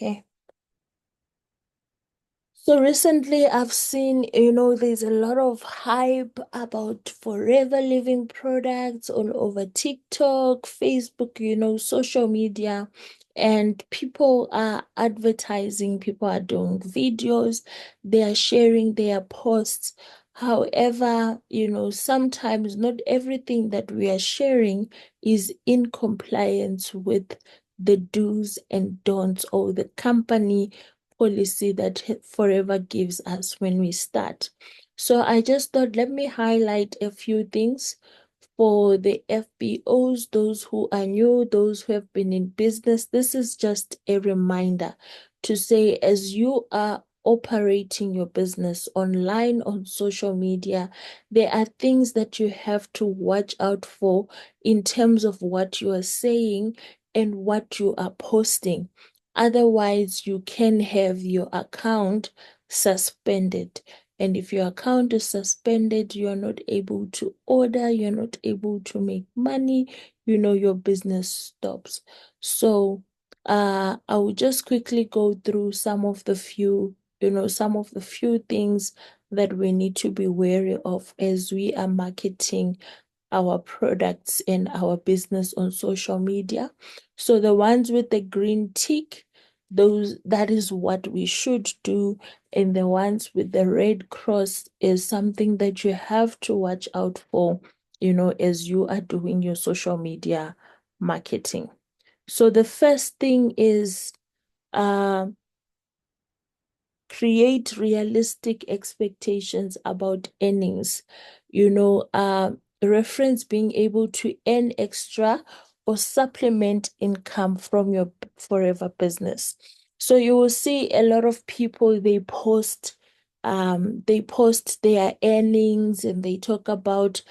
Okay. So recently I've seen, there's a lot of hype about forever living products all over TikTok, Facebook, social media, and people are advertising, people are doing videos, they are sharing their posts. However, sometimes not everything that we are sharing is in compliance with the do's and don'ts or the company policy that Forever gives us when we start. So I just thought, let me highlight a few things for the FBOs, those who are new, those who have been in business. This is just a reminder to say, as you are operating your business online on social media, there are things that you have to watch out for in terms of what you are saying and what you are posting. Otherwise, you can have your account suspended. And if your account is suspended, you are not able to order, you're not able to make money, your business stops. So, I will just quickly go through some of the few things that we need to be wary of as we are marketing our products and our business on social media. So the ones with the green tick, that is what we should do. And the ones with the red cross is something that you have to watch out for, as you are doing your social media marketing. So the first thing is uh, create realistic expectations about earnings. Reference being able to earn extra or supplement income from your forever business. So you will see a lot of people, they post their earnings and they talk about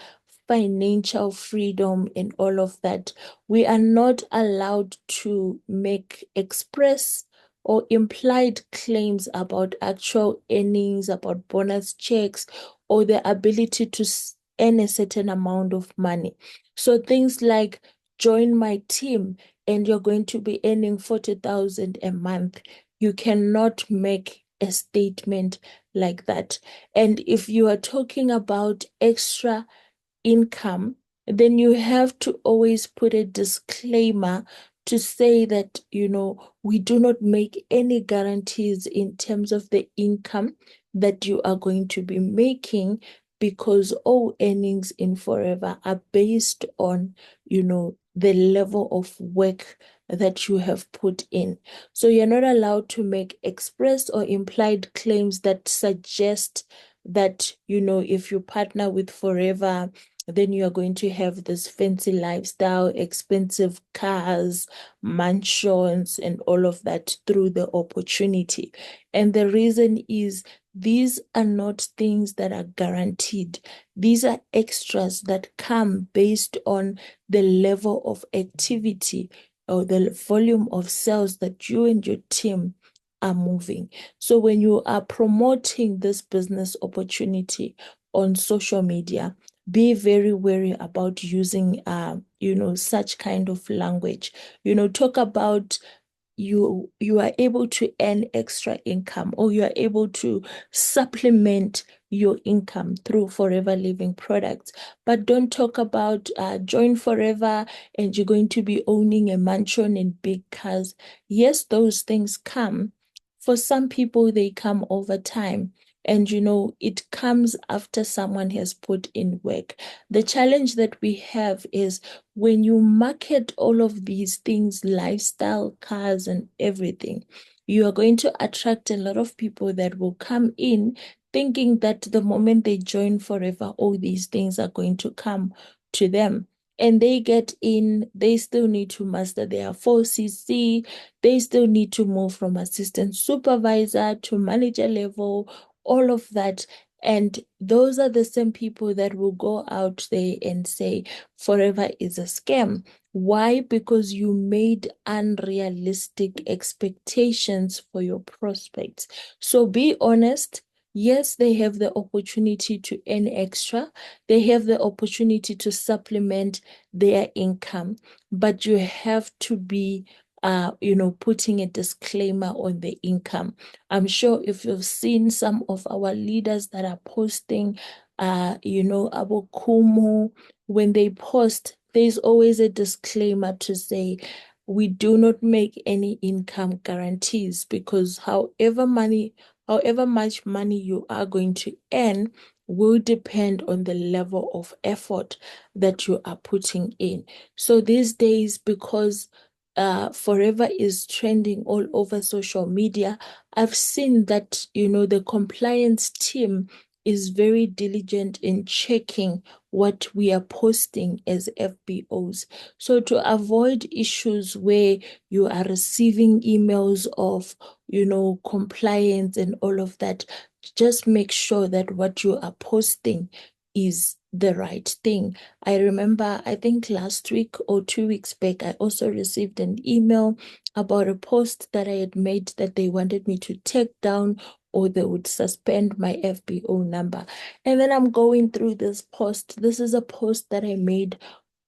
financial freedom and all of that. We are not allowed to make express or implied claims about actual earnings, about bonus checks, or the ability to earn a certain amount of money. So things like join my team and you're going to be earning 40,000 a month. You cannot make a statement like that. And if you are talking about extra income, then you have to always put a disclaimer to say that, we do not make any guarantees in terms of the income that you are going to be making because all earnings in Forever are based on, the level of work that you have put in. So you're not allowed to make express or implied claims that suggest that, if you partner with Forever, then you are going to have this fancy lifestyle, expensive cars, mansions, and all of that through the opportunity. And the reason is these are not things that are guaranteed. These are extras that come based on the level of activity or the volume of sales that you and your team are moving. So when you are promoting this business opportunity on social media, be very wary about using such kind of language. Talk about you are able to earn extra income or you are able to supplement your income through Forever Living products. But don't talk about join Forever and you're going to be owning a mansion and big cars. Yes, those things come. For some people, they come over time. And it comes after someone has put in work. The challenge that we have is when you market all of these things, lifestyle, cars, and everything, you are going to attract a lot of people that will come in thinking that the moment they join Forever, all these things are going to come to them. And they get in, they still need to master their 4CC, they still need to move from assistant supervisor to manager level, all of that. And those are the same people that will go out there and say, Forever is a scam. Why? Because you made unrealistic expectations for your prospects. So be honest. Yes, they have the opportunity to earn extra. They have the opportunity to supplement their income, but you have to be putting a disclaimer on the income. I'm sure if you've seen some of our leaders that are posting, Abokumu, when they post, there's always a disclaimer to say, we do not make any income guarantees because however much money you are going to earn will depend on the level of effort that you are putting in. So these days, because Forever is trending all over social media, I've seen that, the compliance team is very diligent in checking what we are posting as FBOs. So to avoid issues where you are receiving emails of, compliance and all of that, just make sure that what you are posting is the right thing. I remember, I think last week or 2 weeks back, I also received an email about a post that I had made that they wanted me to take down or they would suspend my FBO number. And then I'm going through this post. This is a post that I made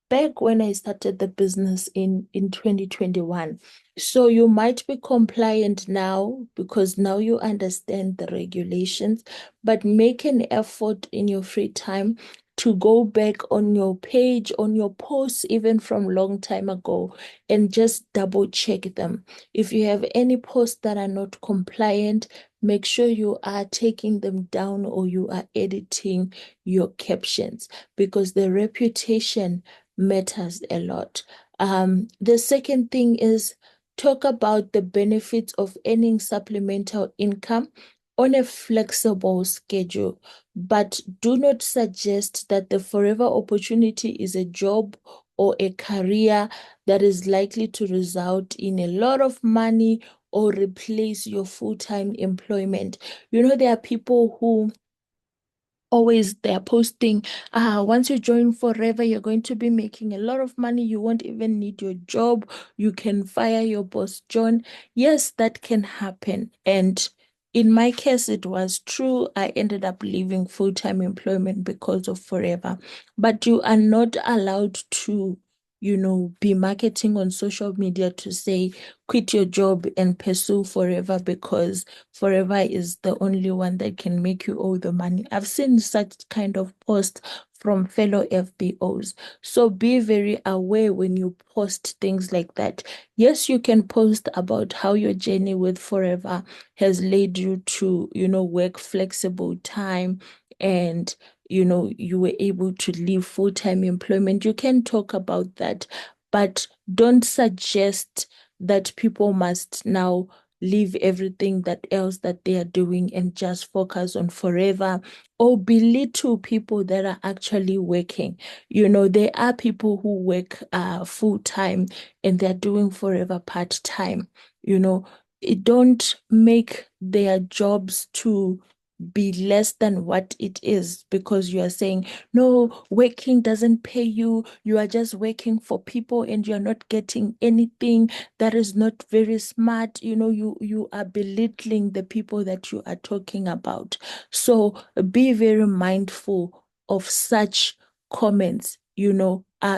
back when I started the business in 2021. So you might be compliant now because now you understand the regulations, but make an effort in your free time to go back on your page, on your posts, even from long time ago, and just double check them. If you have any posts that are not compliant, make sure you are taking them down or you are editing your captions because the reputation matters a lot. The second thing is talk about the benefits of earning supplemental income on a flexible schedule, but do not suggest that the forever opportunity is a job or a career that is likely to result in a lot of money or replace your full-time employment. There are people who always they're posting, once you join Forever, you're going to be making a lot of money. You won't even need your job. You can fire your boss, John. Yes, that can happen. And in my case, it was true. I ended up leaving full-time employment because of Forever. But you are not allowed to, be marketing on social media to say, quit your job and pursue Forever because Forever is the only one that can make you all the money. I've seen such kind of posts from fellow FBOs. So be very aware when you post things like that. Yes, you can post about how your journey with Forever has led you to, work flexible time and you were able to leave full-time employment. You can talk about that, but don't suggest that people must now leave everything that else that they are doing and just focus on Forever or belittle people that are actually working. There are people who work full time and they're doing Forever part time. Don't make their jobs to be less than what it is because you are saying, no, working doesn't pay you. You are just working for people and you're not getting anything. That is not very smart. You are belittling the people that you are talking about. So be very mindful of such comments.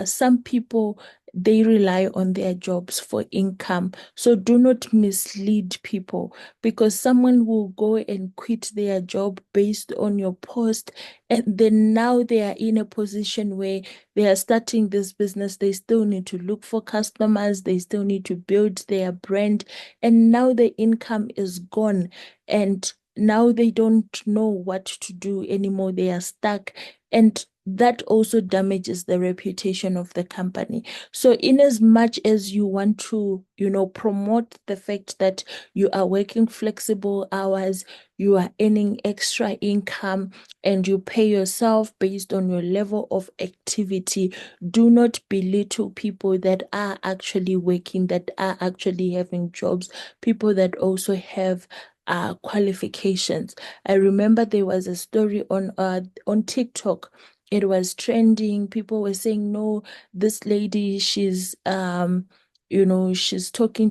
Some people they rely on their jobs for income. So do not mislead people because someone will go and quit their job based on your post. And then now they are in a position where they are starting this business. They still need to look for customers. They still need to build their brand. And now the income is gone. And now they don't know what to do anymore. They are stuck. And that also damages the reputation of the company. So in as much as you want to, promote the fact that you are working flexible hours, you are earning extra income, and you pay yourself based on your level of activity, do not belittle people that are actually working, that are actually having jobs, people that also have qualifications. I remember there was a story on TikTok. It was trending. People were saying, no, this lady, she's talking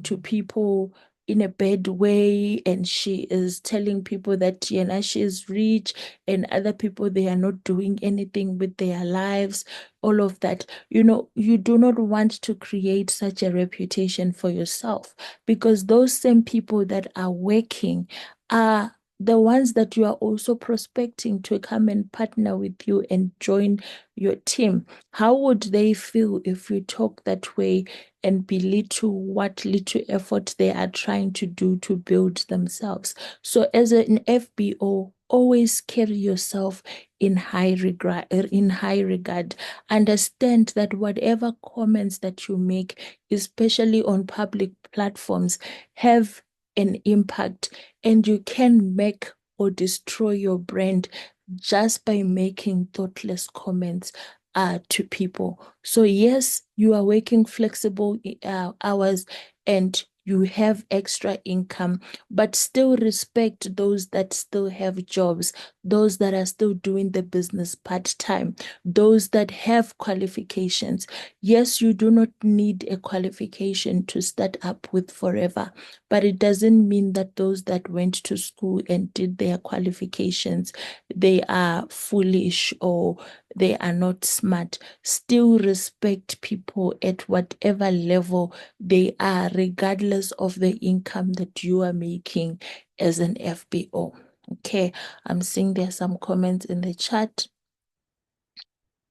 to people in a bad way, and she is telling people that she is rich, and other people, they are not doing anything with their lives, all of that. You do not want to create such a reputation for yourself, because those same people that are working are the ones that you are also prospecting to come and partner with you and join your team. How would they feel if you talk that way and belittle what little effort they are trying to do to build themselves? So, as an FBO, always carry yourself in high regard. Understand that whatever comments that you make, especially on public platforms, have an impact, and you can make or destroy your brand just by making thoughtless comments to people. So, yes, you are working flexible hours and you have extra income, but still respect those that still have jobs, those that are still doing the business part-time, those that have qualifications. Yes, you do not need a qualification to start up with Forever, but it doesn't mean that those that went to school and did their qualifications, they are foolish or they are not smart. Still respect people at whatever level they are, regardless of the income that you are making as an FBO. Okay, I'm seeing there's some comments in the chat.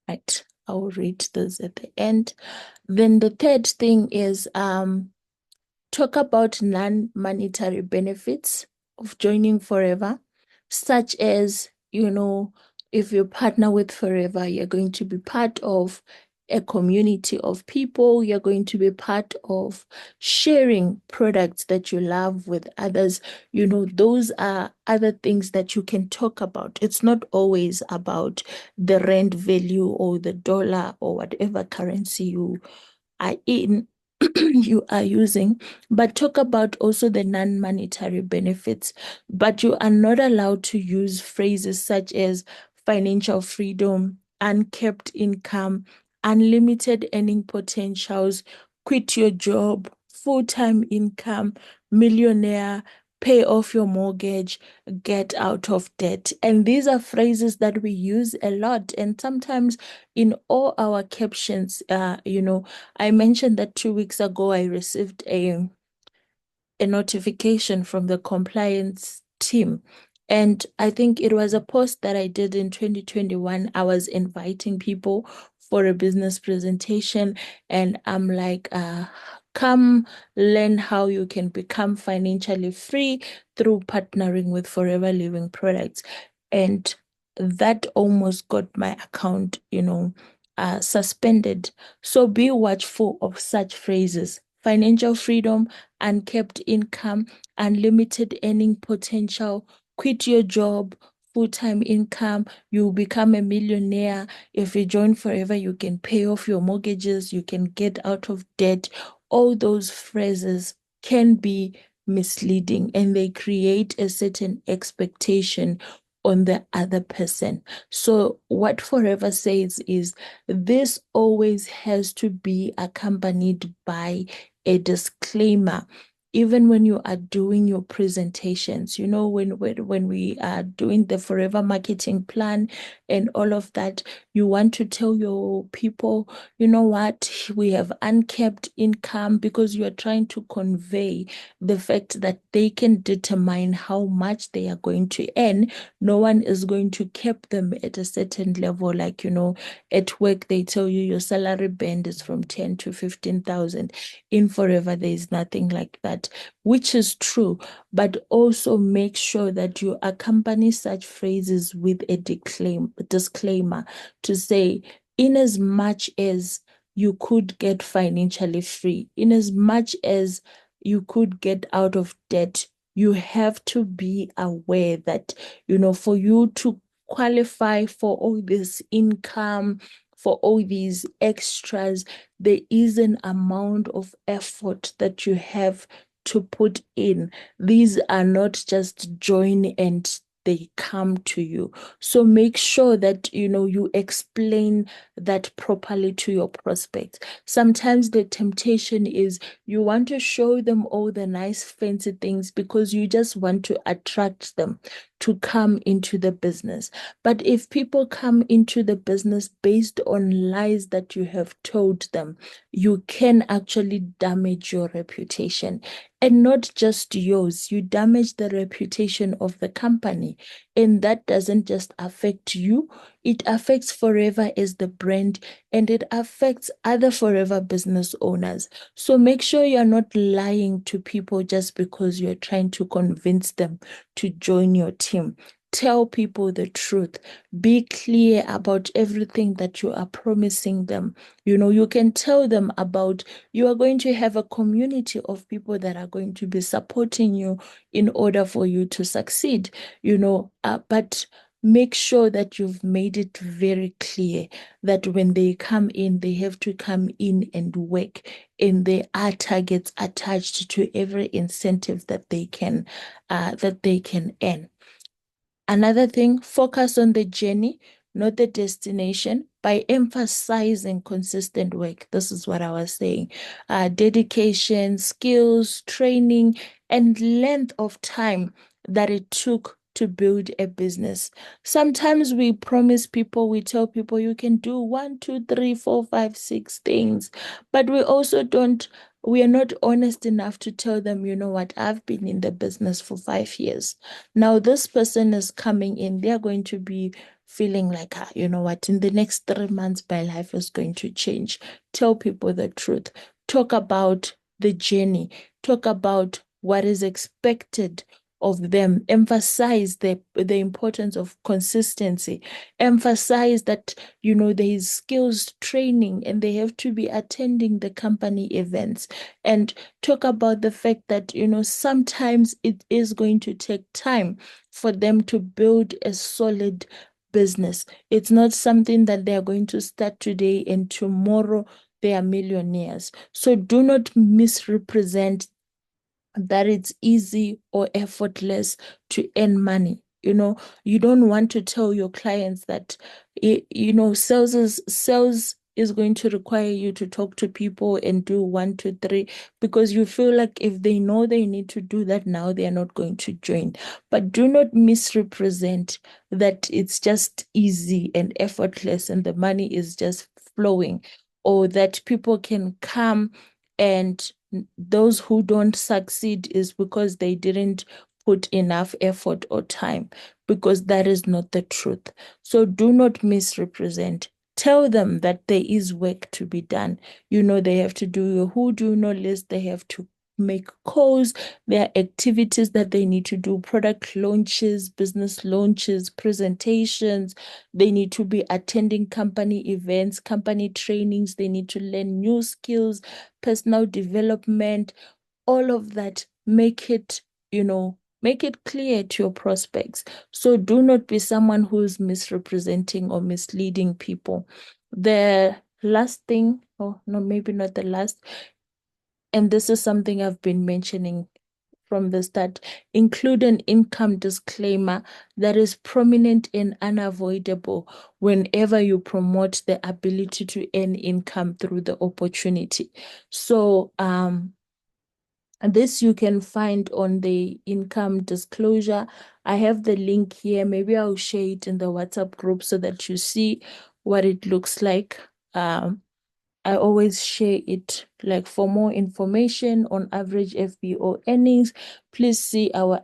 Right, I'll read this at the end. Then the third thing is talk about non-monetary benefits of joining Forever, such as, if you partner with Forever, you're going to be part of a community of people. You're going to be part of sharing products that you love with others. Those are other things that you can talk about. It's not always about the rand value or the dollar or whatever currency you are in you are using, but talk about also the non-monetary benefits. But you are not allowed to use phrases such as financial freedom, uncapped income, unlimited earning potentials, quit your job, full-time income, millionaire, pay off your mortgage, get out of debt. And these are phrases that we use a lot. And sometimes in all our captions, I mentioned that 2 weeks ago I received a notification from the compliance team. And I think it was a post that I did in 2021. I was inviting people for a business presentation, and I'm like, come learn how you can become financially free through partnering with Forever Living products. And that almost got my account, suspended. So be watchful of such phrases. Financial freedom, uncapped income, unlimited earning potential, quit your job, full-time income, you become a millionaire. If you join Forever, you can pay off your mortgages, you can get out of debt. All those phrases can be misleading, and they create a certain expectation on the other person. So what Forever says is this always has to be accompanied by a disclaimer. Even when you are doing your presentations, when we are doing the Forever marketing plan and all of that, you want to tell your people, you know what, we have uncapped income, because you are trying to convey the fact that they can determine how much they are going to earn. No one is going to cap them at a certain level. Like, at work, they tell you your salary band is from 10 to 15,000. In Forever, there is nothing like that, which is true. But also make sure that you accompany such phrases with a disclaimer to say, in as much as you could get financially free, in as much as you could get out of debt, you have to be aware that, for you to qualify for all this income, for all these extras, there is an amount of effort that you have to put in. These are not just join and they come to you. So make sure that, you explain that properly to your prospects. Sometimes the temptation is you want to show them all the nice, fancy things because you just want to attract them to come into the business. But if people come into the business based on lies that you have told them, you can actually damage your reputation. And not just yours, you damage the reputation of the company. And that doesn't just affect you, it affects Forever as the brand, and it affects other Forever business owners. So make sure you're not lying to people just because you're trying to convince them to join your team. Tell people the truth. Be clear about everything that you are promising them. You can tell them about you are going to have a community of people that are going to be supporting you in order for you to succeed, but make sure that you've made it very clear that when they come in, they have to come in and work, and there are targets attached to every incentive that they can earn. Another thing, focus on the journey, not the destination, by emphasizing consistent work. This is what I was saying. Dedication, skills, training, and length of time that it took to build a business. Sometimes we promise people, we tell people you can do one, two, three, four, five, six things, but we are not honest enough to tell them, you know what, I've been in the business for 5 years. Now, this person is coming in, they're going to be feeling like, you know what, in the next 3 months, my life is going to change. Tell people the truth. Talk about the journey. Talk about what is expected of them. Emphasize the importance of consistency. Emphasize that, there is skills training and they have to be attending the company events. And talk about the fact that, sometimes it is going to take time for them to build a solid business. It's not something that they are going to start today and tomorrow they are millionaires. So do not misrepresent that it's easy or effortless to earn money. You don't want to tell your clients that sales is going to require you to talk to people and do one, two, three, because you feel like if they know they need to do that now, they are not going to join. But do not misrepresent that it's just easy and effortless and the money is just flowing, or that people can come and those who don't succeed is because they didn't put enough effort or time, because that is not the truth. So do not misrepresent. Tell them that there is work to be done. They have to do your who do you know list. They have to make calls. There are activities that they need to do, product launches, business launches, presentations. They need to be attending company events, company trainings. They need to learn new skills, personal development, all of that. Make it clear to your prospects. So do not be someone who's misrepresenting or misleading people. The last thing, oh no, maybe not the last, and this is something I've been mentioning from the start, include an income disclaimer that is prominent and unavoidable whenever you promote the ability to earn income through the opportunity. So, and this you can find on the income disclosure. I have the link here. Maybe I'll share it in the WhatsApp group so that you see what it looks like. I always share it. Like, for more information on average FBO earnings, please see our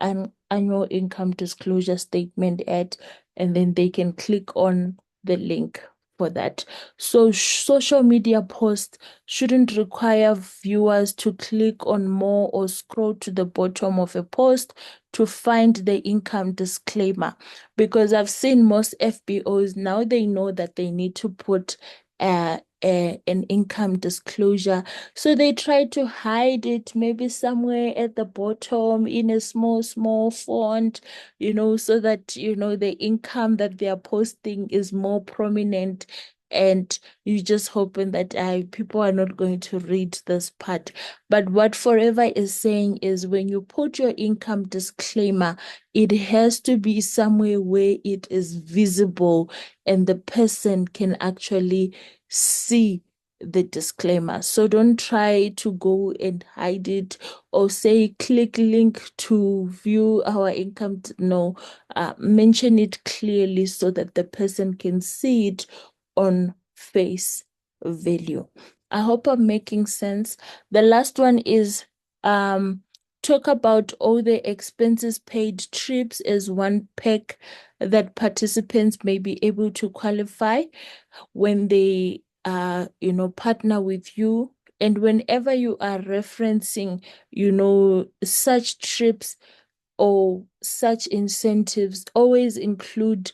annual income disclosure statement and then they can click on the link for that. So social media posts shouldn't require viewers to click on more or scroll to the bottom of a post to find the income disclaimer, because I've seen most FBOs now, they know that they need to put an income disclosure. So they try to hide it maybe somewhere at the bottom in a small font, so that, the income that they are posting is more prominent. and you're just hoping that people are not going to read this part. But what Forever is saying is when you put your income disclaimer, it has to be somewhere where it is visible and the person can actually see the disclaimer. So don't try to go and hide it or say click link to view our income. No, mention it clearly so that the person can see it on face value. I hope I'm making sense. The last one is talk about all the expenses paid trips as one pack that participants may be able to qualify when they partner with you. And whenever you are referencing, such trips or such incentives, always include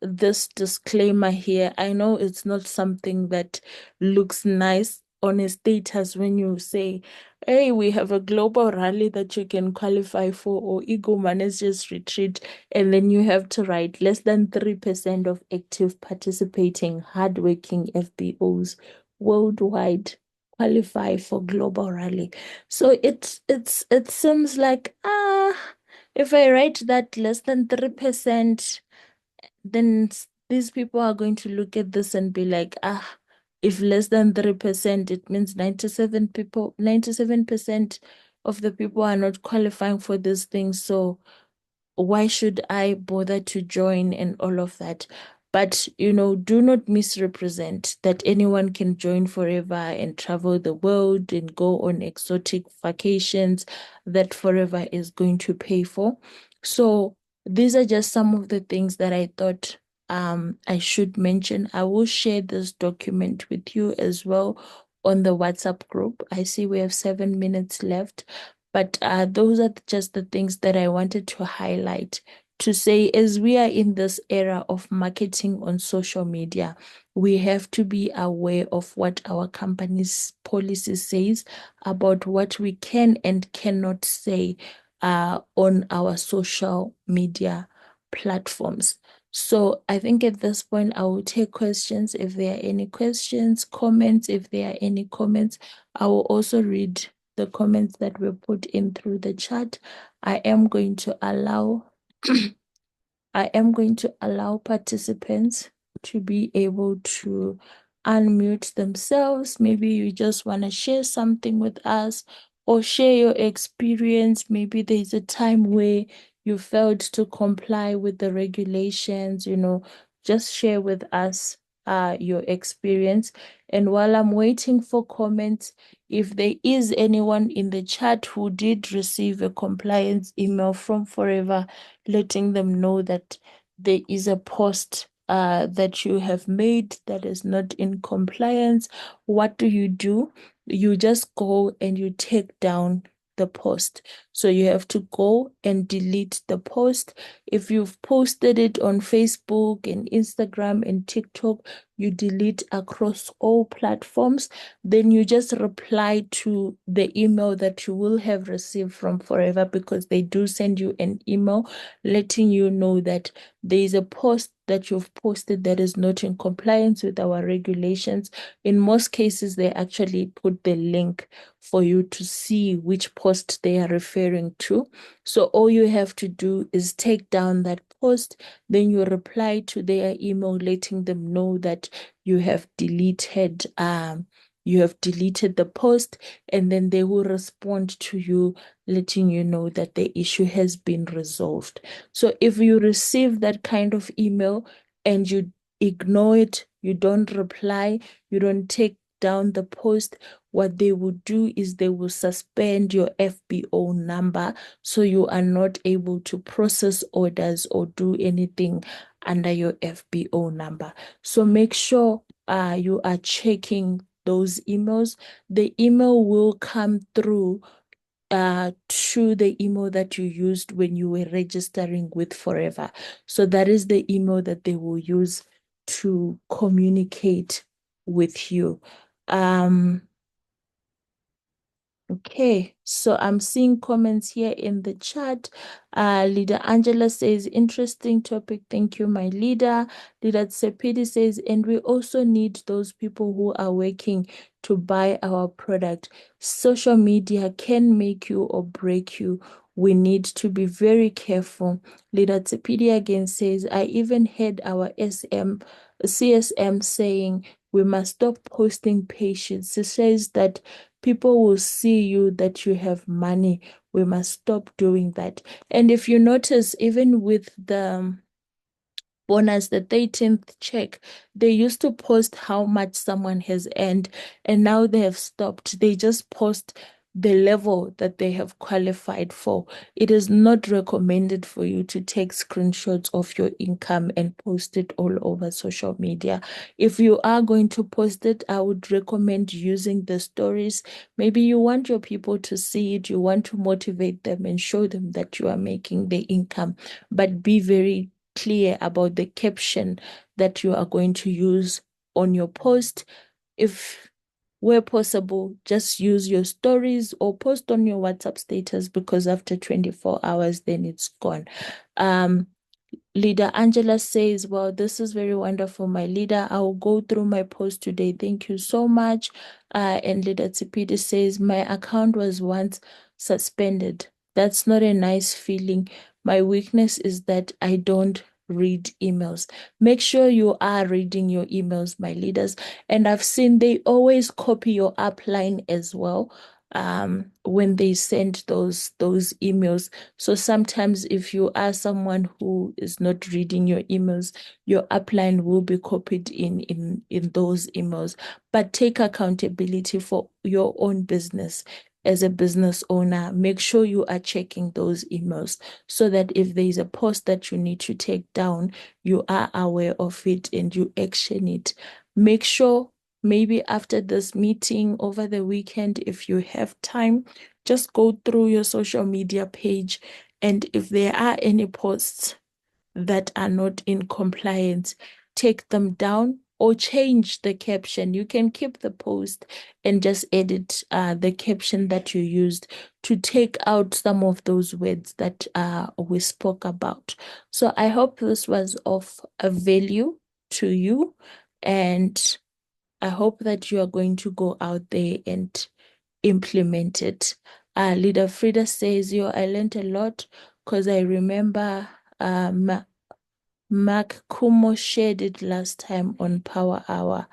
this disclaimer here. I know it's not something that looks nice on a status when you say, hey, we have a global rally that you can qualify for, or Ego Managers Retreat, and then you have to write less than 3% of active participating hardworking FBOs worldwide qualify for global rally. So it seems like if I write that less than 3%, then these people are going to look at this and be like, if less than 3%, it means 97% of the people are not qualifying for this thing. So why should I bother to join and all of that? But, do not misrepresent that anyone can join Forever and travel the world and go on exotic vacations that Forever is going to pay for. So these are just some of the things that I thought I should mention. I will share this document with you as well on the WhatsApp group. I see we have 7 minutes left. But those are just the things that I wanted to highlight to say as we are in this era of marketing on social media, we have to be aware of what our company's policy says about what we can and cannot say on our social media platforms. So I think at this point, I will take questions if there are any questions, comments, if there are any comments. I will also read the comments that were put in through the chat. I am going to allow I am going to allow participants to be able to unmute themselves. Maybe you just want to share something with us or share your experience. Maybe there's a time where you failed to comply with the regulations, just share with us your experience. And while I'm waiting for comments, if there is anyone in the chat who did receive a compliance email from Forever, letting them know that there is a post that you have made that is not in compliance, what do? You just go and you take down the post. So you have to go and delete the post. If you've posted it on Facebook and Instagram and TikTok, you delete across all platforms. Then you just reply to the email that you will have received from Forever, because they do send you an email letting you know that there is a post that you've posted that is not in compliance with our regulations. In most cases, they actually put the link for you to see which post they are referring to. So all you have to do is take down that post, then you reply to their email letting them know that you have deleted the post, and then they will respond to you letting you know that the issue has been resolved. So if you receive that kind of email and you ignore it, you don't reply, you don't take down the post, what they will do is they will suspend your FBO number so you are not able to process orders or do anything under your FBO number. So make sure you are checking those emails. The email will come through to the email that you used when you were registering with Forever. So that is the email that they will use to communicate with you. Um, Okay, so I'm seeing comments here in the chat. Leader Angela says, interesting topic. Thank you, my leader. Leader Tsepidi says, and we also need those people who are working to buy our product. Social media can make you or break you. We need to be very careful. Leader Tsepidi again says, I even heard our CSM saying we must stop posting patients. She says that people will see you that you have money. We must stop doing that. And if you notice, even with the bonus, the 13th check, they used to post how much someone has earned, and now they have stopped. They just post the level that they have qualified for. It is not recommended for you to take screenshots of your income and post it all over social media. If you are going to post it, I would recommend using the stories. Maybe you want your people to see it, you want to motivate them and show them that you are making the income, but be very clear about the caption that you are going to use on your post. If where possible, just use your stories or post on your WhatsApp status, because after 24 hours, then it's gone. Um, Leader Angela says, well, this is very wonderful, my leader. I will go through my post today. Thank you so much. And Leader Tsipidi says, my account was once suspended. That's not a nice feeling. My weakness is that I don't read emails. Make sure you are reading your emails, my leaders. And I've seen they always copy your upline as well when they send those emails. So sometimes if you are someone who is not reading your emails, your upline will be copied in those emails. But take accountability for your own business. As a business owner, make sure you are checking those emails so that if there is a post that you need to take down, you are aware of it and you action it. Make sure maybe after this meeting over the weekend, if you have time, just go through your social media page. And if there are any posts that are not in compliance, take them down or change the caption. You can keep the post and just edit the caption that you used to take out some of those words that we spoke about. So I hope this was of a value to you. And I hope that you are going to go out there and implement it. Leader Frida says, yo, I learned a lot because I remember Mark Kumo shared it last time on Power Hour.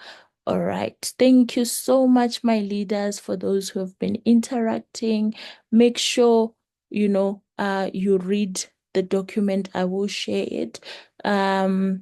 All right. Thank you so much, my leaders, for those who have been interacting. Make sure, you read the document. I will share it. My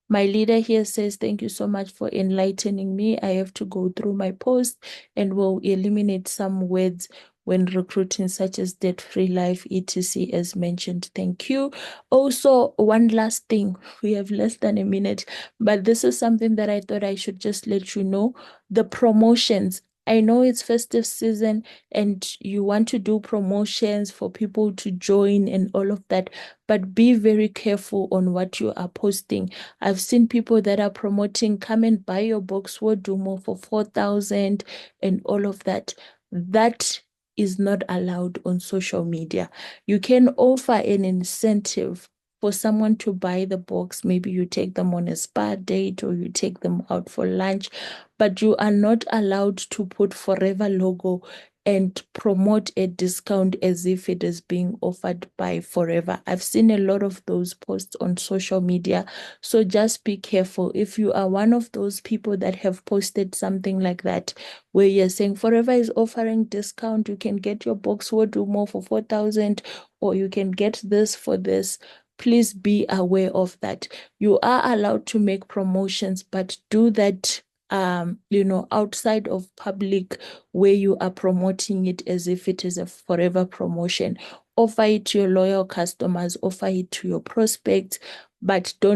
leader here says, thank you so much for enlightening me. I have to go through my post and will eliminate some words when recruiting, such as debt-free life, etc., as mentioned. Thank you. Also, one last thing. We have less than a minute, but this is something that I thought I should just let you know. The promotions. I know it's festive season and you want to do promotions for people to join and all of that, but be very careful on what you are posting. I've seen people that are promoting, come and buy your box, what do more for 4,000 and all of that. That is not allowed on social media. You can offer an incentive for someone to buy the box. Maybe you take them on a spa date or you take them out for lunch, but you are not allowed to put Forever logo and promote a discount as if it is being offered by Forever. I've seen a lot of those posts on social media. So just be careful. If you are one of those people that have posted something like that, where you're saying Forever is offering discount, you can get your box or do more for 4,000, or you can get this for this. Please be aware of that. You are allowed to make promotions, but do that outside of public, where you are promoting it as if it is a Forever promotion. Offer it to your loyal customers, offer it to your prospects, but don't